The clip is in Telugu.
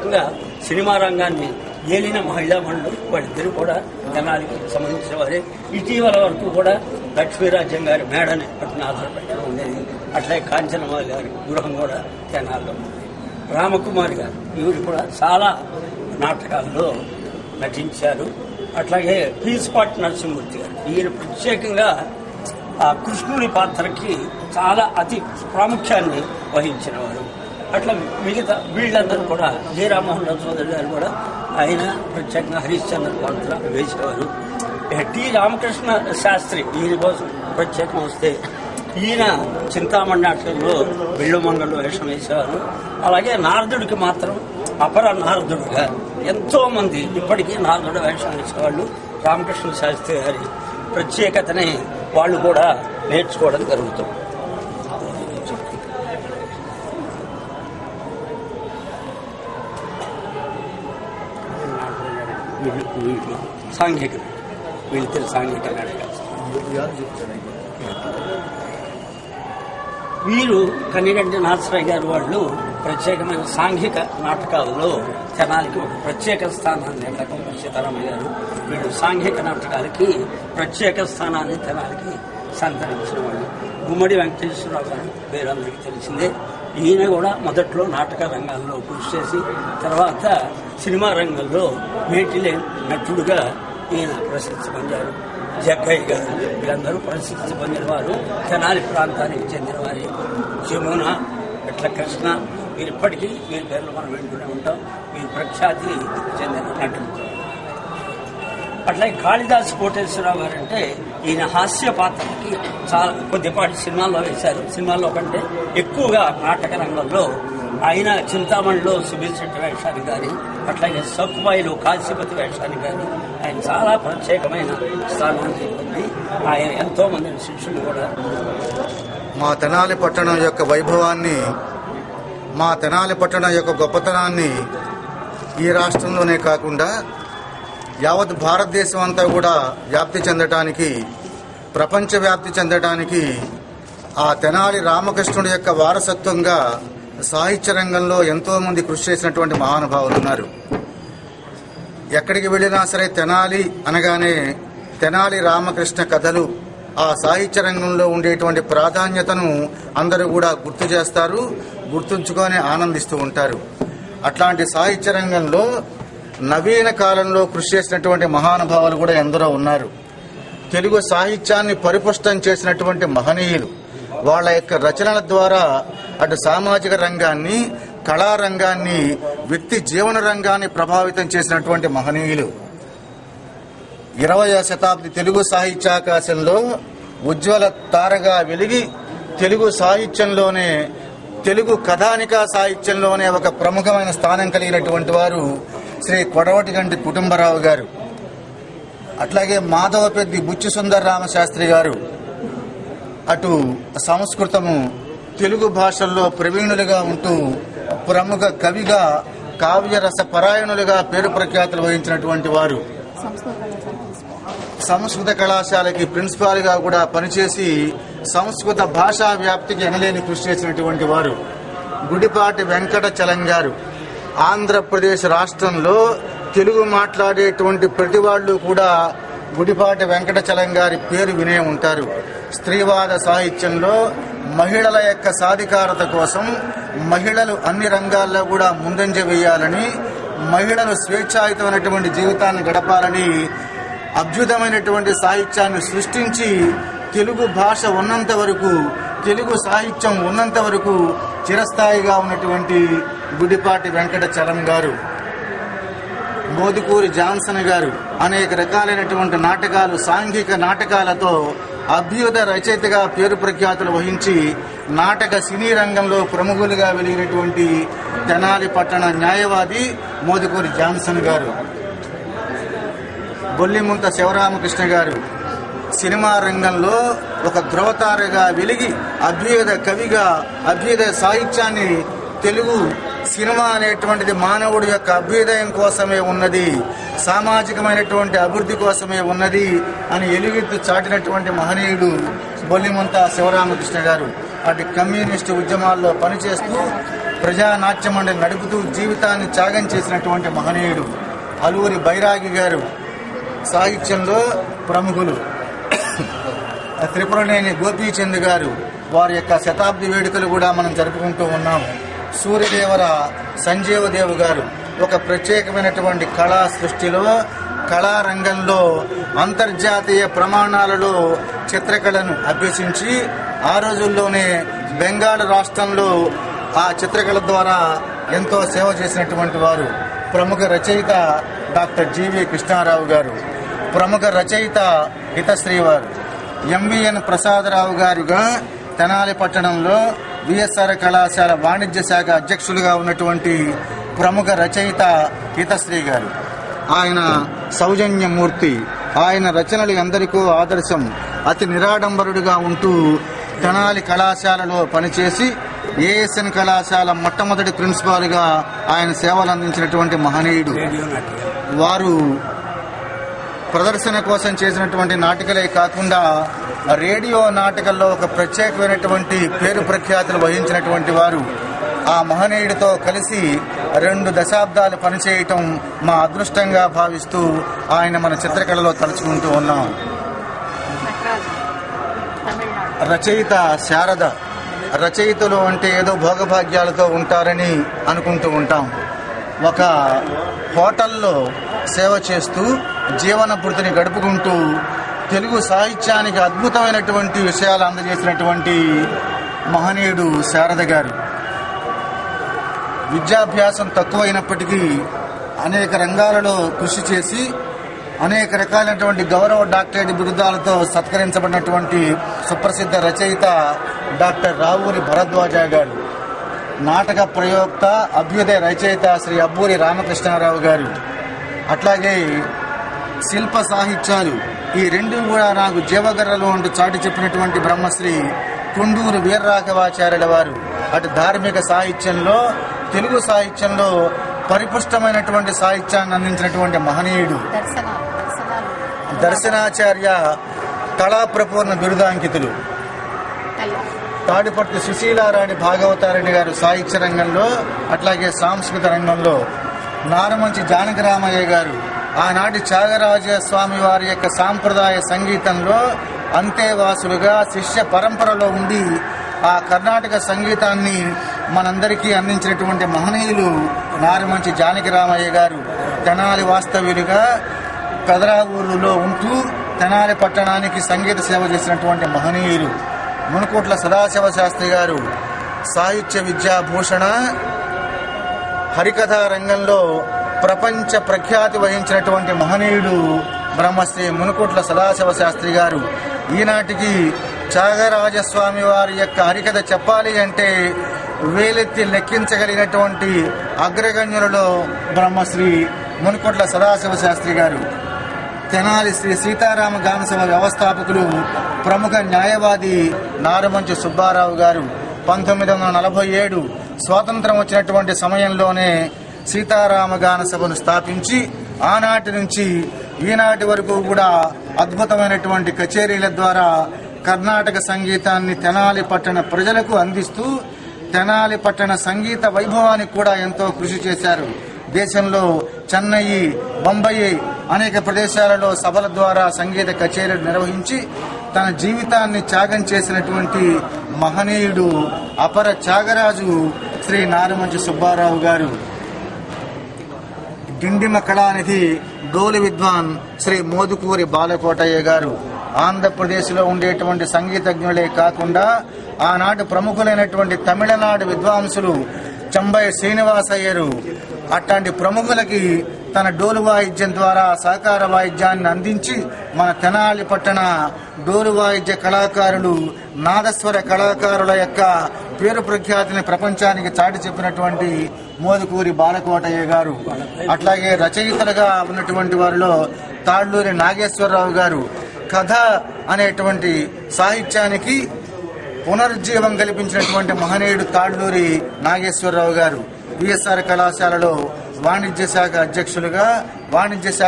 రకంగా సినిమా రంగాన్ని ఏలిన మహిళామణులు వాళ్ళిద్దరూ కూడా తెనాలికి సంబంధించిన వారే. ఇటీవల వరకు కూడా లక్ష్మీరాజ్యం గారి మేడని పట్టిన ఆధారపెట్టడం ఉండేది. అట్లాగే కాంచనమాలి గారి గృహం కూడా తెనాల్లో ఉంది. రామకుమారి గారు ఈవిడ కూడా చాలా నాటకాల్లో నటించారు. అట్లాగే పీస్పాటి నరసింహమూర్తి గారు ఈయన ప్రత్యేకంగా ఆ కృష్ణుడి పాత్రకి చాలా అతి ప్రాముఖ్యాన్ని వహించిన వారు. అట్లా మిగతా వీళ్ళందరూ కూడా జె రామ్మోహన్ రావు సోదరు గారు కూడా ఆయన ప్రత్యేకంగా హరిశ్చంద్ర పాత్ర వేసేవారు. టి రామకృష్ణ శాస్త్రి ఈయన కోసం ప్రత్యేకం వస్తే ఈయన చింతామణి నాటకంలో బిళ్ళమంగళలో వేషం వేసేవారు. అలాగే నారదుడికి మాత్రం అపర నారదుడుగా ఎంతో మంది ఇప్పటికీ నారదుడు వేషం వేసేవాళ్ళు. రామకృష్ణ శాస్త్రి గారి ప్రత్యేకతని వాళ్ళు కూడా నేర్చుకోవడం జరుగుతుంది. సాంఘిక వీళ్ళతో సాంఘిక నాటకాలు వీరు కన్నిగంటి నాథరాయ్ గారు వాళ్ళు ప్రత్యేకమైన సాంఘిక నాటకాల్లో తెనాలికి ఒక ప్రత్యేక స్థానాన్ని సీతారామయ్య గారు వీళ్ళు సాంఘిక నాటకాలకి ప్రత్యేక స్థానాన్ని తెనాలికి సంతరించిన వాళ్ళు. గుమ్మడి వెంకటేశ్వరరావు గారు పేరందరికీ తెలిసిందే. ఈయన కూడా మొదట్లో నాటక రంగాల్లో కృషి చేసి తర్వాత సినిమా రంగంలో మేటిలే నటుడుగా ఈయన ప్రసిద్ధి పొందారు. జగ్గయ్య గారు వీళ్ళందరూ ప్రసిద్ధి పొందిన వారు. తెనాలి ప్రాంతానికి చెందిన వారి జమున ఇట్లా కృష్ణ వీరిప్పటికీ వీరి పేర్లు మనం వింటూనే ఉంటాం. వీరి ప్రఖ్యాతి చెందిన నటుడు. అట్లాగే కాళిదాసు కోటేశ్వరరావు గారు అంటే ఈయన హాస్య పాత్రకి చాలా కొద్దిపాటి సినిమాల్లో వేశారు. సినిమాల్లో కంటే ఎక్కువగా నాటక రంగంలో ఆయన చింతామణిలో సుబీర్ శెట్టి వేషానికి కానీ అట్లాగే సక్కుబాయిలో కాశీపతి వేషానికి కానీ ఆయన చాలా ప్రత్యేకమైన స్థానాన్ని పొంది ఆయన ఎంతో మంది శిష్యులు కూడా. మా తెనాలి పట్టణం యొక్క వైభవాన్ని, మా తెనాలి పట్టణం యొక్క గొప్పతనాన్ని ఈ రాష్ట్రంలోనే కాకుండా యావత్ భారతదేశం అంతా కూడా వ్యాప్తి చెందటానికి, ప్రపంచ వ్యాప్తి చెందటానికి ఆ తెనాలి రామకృష్ణుడి యొక్క వారసత్వంగా సాహిత్య రంగంలో ఎంతో మంది కృషి చేసినటువంటి మహానుభావులు ఉన్నారు. ఎక్కడికి వెళ్ళినా సరే తెనాలి అనగానే తెనాలి రామకృష్ణ కథలు, ఆ సాహిత్య రంగంలో ఉండేటువంటి ప్రాధాన్యతను అందరూ కూడా గుర్తు చేస్తారు, గుర్తుంచుకొని ఆనందిస్తూ ఉంటారు. అట్లాంటి సాహిత్య రంగంలో నవీన కాలంలో కృషి చేసినటువంటి మహానుభావులు కూడా ఎందరో ఉన్నారు. తెలుగు సాహిత్యాన్ని పరిపుష్టం చేసినటువంటి మహనీయులు, వాళ్ళ యొక్క రచనల ద్వారా అటు సామాజిక రంగాన్ని, కళారంగాన్ని, వ్యక్తి జీవన రంగాన్ని ప్రభావితం చేసినటువంటి మహనీయులు. 20వ శతాబ్ది తెలుగు సాహిత్యాకాశంలో ఉజ్వల తారగా వెలిగి తెలుగు సాహిత్యంలోనే, తెలుగు కథానికా సాహిత్యంలోనే ఒక ప్రముఖమైన స్థానం కలిగినటువంటి వారు శ్రీ కొడవటిగంటి కుటుంబరావు గారు. అట్లాగే మాధవపెద్ది బుచ్చి సుందరరామ శాస్త్రి గారు అటు సంస్కృతము, తెలుగు భాషల్లో ప్రవీణులుగా ఉంటూ ప్రముఖ కవిగా, కావ్యరస పరాయణులుగా పేరు ప్రఖ్యాతులు వహించినటువంటి వారు. సంస్కృత కళాశాలకి ప్రిన్సిపాల్ గా కూడా పనిచేసి సంస్కృత భాషా వ్యాప్తికి ఎనలేని కృషి చేసినటువంటి వారు. గుడిపాటి వెంకట చలం గారు. ఆంధ్రప్రదేశ్ రాష్ట్రంలో తెలుగు మాట్లాడేటువంటి ప్రతి వాళ్ళు కూడా గుడిపాటి వెంకట చలం గారి పేరు వినే ఉంటారు. స్త్రీవాద సాహిత్యంలో మహిళల యొక్క సాధికారత కోసం, మహిళలు అన్ని రంగాల్లో కూడా ముందంజ వేయాలని, మహిళలు స్వేచ్ఛాయుతమైనటువంటి జీవితాన్ని గడపాలని అద్భుతమైనటువంటి సాహిత్యాన్ని సృష్టించి తెలుగు భాష ఉన్నంత వరకు, తెలుగు సాహిత్యం ఉన్నంత వరకు చిరస్థాయిగా ఉన్నటువంటి గుడిపాటి వెంకట చలం గారు. మోదుకూరి జాన్సన్ గారు అనేక రకాలైనటువంటి నాటకాలు, సాంఘిక నాటకాలతో అభ్యుదయ రచయితగా పేరు ప్రఖ్యాతులు వహించి నాటక సినీ రంగంలో ప్రముఖులుగా వెలిగినటువంటి తెనాలి పట్టణ న్యాయవాది మోదుకూరి జాన్సన్ గారు. బొల్లిముంత శివరామకృష్ణ గారు సినిమా రంగంలో ఒక ధ్రువతారగా వెలిగి అభ్యుదయ కవిగా, అభ్యుదయ సాహిత్యాన్ని, తెలుగు సినిమా అనేటువంటిది మానవుడి యొక్క అభ్యుదయం కోసమే ఉన్నది, సామాజికమైనటువంటి అభివృద్ధి కోసమే ఉన్నది అని ఎలుగెత్తు చాటినటువంటి మహనీయుడు బొల్లిముంత శివరామకృష్ణ గారు. అటు కమ్యూనిస్టు ఉద్యమాల్లో పనిచేస్తూ ప్రజానాట్య మండలి నడుపుతూ జీవితాన్ని త్యాగం చేసినటువంటి మహనీయుడు అల్లూరి బైరాగి గారు. సాహిత్యంలో ప్రముఖులు త్రిపురనేని గోపీచంద్ గారు, వారి యొక్క శతాబ్ది వేడుకలు కూడా మనం జరుపుకుంటూ ఉన్నాం. సూర్యదేవర సంజీవదేవ్ గారు ఒక ప్రత్యేకమైనటువంటి కళా సృష్టిలో, కళారంగంలో అంతర్జాతీయ ప్రమాణాలలో చిత్రకళను అభ్యసించి ఆ రోజుల్లోనే బెంగాల్ రాష్ట్రంలో ఆ చిత్రకళ ద్వారా ఎంతో సేవ చేసినటువంటి వారు. ప్రముఖ రచయిత డాక్టర్ జీవి కృష్ణారావు గారు, ప్రముఖ రచయిత హితశ్రీ వారు. ఎంవిఎన్ ప్రసాదరావు గారుగా తెనాలి పట్టణంలో విఎస్ఆర్ కళాశాల వాణిజ్య శాఖ అధ్యక్షులుగా ఉన్నటువంటి ప్రముఖ రచయిత హితశ్రీ గారు. ఆయన సౌజన్యమూర్తి. ఆయన రచనలు ఎందరికో ఆదర్శం. అతి నిరాడంబరుడిగా ఉంటూ తెనాలి కళాశాలలో పనిచేసి ఏఎస్ఎన్ కళాశాల మొట్టమొదటి ప్రిన్సిపాల్గా ఆయన సేవలు అందించినటువంటి మహనీయుడు. వారు ప్రదర్శన కోసం చేసినటువంటి నాటికలే కాకుండా రేడియో నాటకాల్లో ఒక ప్రత్యేకమైనటువంటి పేరు ప్రఖ్యాతులు వహించినటువంటి వారు. ఆ మహనీయుడితో కలిసి 2 దశాబ్దాలు పనిచేయటం మా అదృష్టంగా భావిస్తూ ఆయన మన చిత్రకళలో తలుచుకుంటూ ఉన్నాం. రచయిత శారద. రచయితలు అంటే ఏదో భోగభాగ్యాలతో ఉంటారని అనుకుంటూ ఉంటాం. ఒక హోటల్లో సేవ చేస్తూ జీవన వృత్తిని గడుపుకుంటూ తెలుగు సాహిత్యానికి అద్భుతమైనటువంటి విషయాలు అందజేసినటువంటి మహనీయుడు శారద గారు. విద్యాభ్యాసం తక్కువైనప్పటికీ అనేక రంగాలలో కృషి చేసి అనేక రకాలైనటువంటి గౌరవ డాక్టరేట్ బిరుదాలతో సత్కరించబడినటువంటి సుప్రసిద్ధ రచయిత డాక్టర్ రావూరి భరద్వాజ గారు. నాటక ప్రయోక్త, అభ్యుదయ రచయిత శ్రీ అబ్బూరి రామకృష్ణారావు గారు. అట్లాగే శిల్ప సాహిత్యాలు ఈ 2 కూడా నాకు జీవగర్రలు అంటూ చాటి చెప్పినటువంటి బ్రహ్మశ్రీ కొండూరు వీరరాఘవాచార్యుల వారు. అటు ధార్మిక సాహిత్యంలో, తెలుగు సాహిత్యంలో పరిపుష్టమైనటువంటి సాహిత్యాన్ని అందించినటువంటి మహనీయుడు. దర్శనాచార్య కళాప్రపూర్ణ బిరుదాంకితులు. తాడిపట్టు సుశీలారాణి భాగవతారెడ్డి గారు సాహిత్య రంగంలో, అట్లాగే సాంస్కృతిక రంగంలో. నారమంచి జానకిరామయ్య గారు ఆనాటి త్యాగరాజ స్వామి వారి యొక్క సాంప్రదాయ సంగీతంలో అంతేవాసులుగా శిష్య పరంపరలో ఉండి ఆ కర్ణాటక సంగీతాన్ని మనందరికీ అందించినటువంటి మహనీయులు నారమంచి జానకిరామయ్య గారు. తెనాలి వాస్తవ్యులుగా పెదరావూరులో ఉంటూ తెనాలి పట్టణానికి సంగీత సేవ చేసినటువంటి మహనీయులు. మునుకోట్ల సదాశివ శాస్త్రి గారు సాహిత్య విద్యాభూషణ, హరికథా రంగంలో ప్రపంచ ప్రఖ్యాతి వహించినటువంటి మహనీయుడు బ్రహ్మశ్రీ మునుకోట్ల సదాశివ శాస్త్రి గారు. ఈనాటికి త్యాగరాజస్వామి వారి యొక్క హరికథ చెప్పాలి అంటే వేలెత్తి లెక్కించగలిగినటువంటి అగ్రగణ్యులలో బ్రహ్మశ్రీ మునుకోట్ల సదాశివ శాస్త్రి గారు. తెనాలి శ్రీ సీతారామ గానసభ వ్యవస్థాపకులు, ప్రముఖ న్యాయవాది నారమంచి సుబ్బారావు గారు. 1947 స్వాతంత్రం వచ్చినటువంటి సమయంలోనే సీతారామ గాన సభను స్థాపించి ఆనాటి నుంచి ఈనాటి వరకు కూడా అద్భుతమైనటువంటి కచేరీల ద్వారా కర్ణాటక సంగీతాన్ని తెనాలి పట్టణ ప్రజలకు అందిస్తూ తెనాలి పట్టణ సంగీత వైభవానికి కూడా ఎంతో కృషి చేశారు. దేశంలో చెన్నై, బొంబాయి అనేక ప్రదేశాలలో సభల ద్వారా సంగీత కచేరీలు నిర్వహించి తన జీవితాన్ని త్యాగం చేసినటువంటి మహనీయుడు అపర త్యాగరాజు శ్రీ నారమంచి సుబ్బారావు గారు. డిండిమ కళానిధి డోలు విద్వాన్ శ్రీ మోదుకూరి బాలకోటయ్య గారు. ఆంధ్రప్రదేశ్లో ఉండేటువంటి సంగీతజ్ఞులే కాకుండా ఆనాటి ప్రముఖులైనటువంటి తమిళనాడు విద్వాంసులు చంబై శ్రీనివాసయ్యరు అట్లాంటి ప్రముఖులకి తన డోలు వాయిద్యం ద్వారా సహకార వాయిద్యాన్ని అందించి మన తెనాలి పట్టణ డోలు వాయిద్య కళాకారులు, నాదస్వర కళాకారుల యొక్క పేరు ప్రఖ్యాతిని ప్రపంచానికి చాటి చెప్పినటువంటి మోదుకూరి బాలకోటయ్య గారు. అట్లాగే రచయితలుగా ఉన్నటువంటి వారిలో తాళ్ళూరి నాగేశ్వరరావు గారు. కథ అనేటువంటి సాహిత్యానికి పునరుజ్జీవం కల్పించినటువంటి మహనీయుడు తాళ్ళూరి నాగేశ్వరరావు గారు. విఎస్ఆర్ కళాశాలలో వాణిజ్య శాఖ అధ్యక్షులుగా, వాణిజ్య శాఖ